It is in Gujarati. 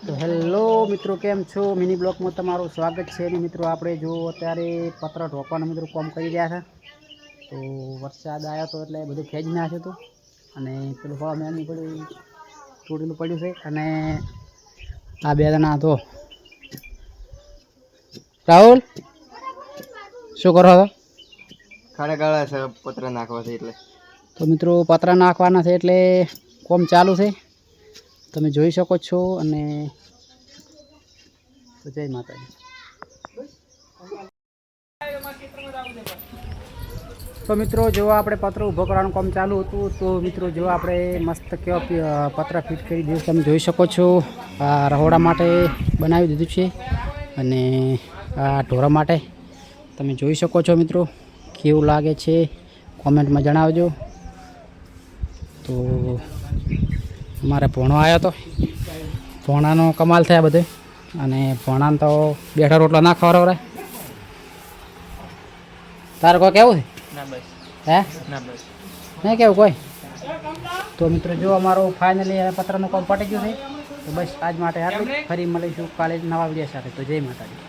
તો હેલો મિત્રો, કેમ છો? મિની બ્લોગમાં તમારું સ્વાગત છે. અને મિત્રો આપણે જો અત્યારે પત્ર ઢોકવાનું મિત્રો કામ કરી રહ્યા હતા. તો વરસાદ આવ્યો તો એટલે બધું ખેંચી નાખ્યું હતું અને પેલું હવા મેં બધું તોડેલું પડ્યું છે. અને આ બે જણા હતો. રાહુલ શું કરો છો? ખાડા ગાળા છે પત્ર નાખવા છે એટલે. તો મિત્રો પતરા નાખવાના છે એટલે કોમ ચાલુ છે, તમે જોઈ શકો છો. અને તો જય માતાજી. તો મિત્રો જો આપણે પત્ર ઊભો કરવાનું કામ ચાલુ હતું, તો મિત્રો જો આપણે મસ્ત કેવા પત્ર ફિટ કરી દીધું તમે જોઈ શકો છો. આ રહોડા માટે બનાવી દીધું છે અને આ ઢોરા માટે તમે જોઈ શકો છો. મિત્રો કેવું લાગે છે કોમેન્ટમાં જણાવજો. તો અમારે ભોણો આવ્યો હતો, ભોણાનો કમાલ થયા બધે. અને ભોણાને તો બેઠા રોટલા ના ખવડાવરે. તારે કોઈ કેવું છે? હે નહીં કેવું કોઈ? તો મિત્રો જો અમારું ફાઇનલી પત્રનું કામ પટી ગયું છે. તો બસ આજ માટે આટલું. ફરી મળીશું કાલે નવા વિડીયો સાથે. તો જય માતાજી.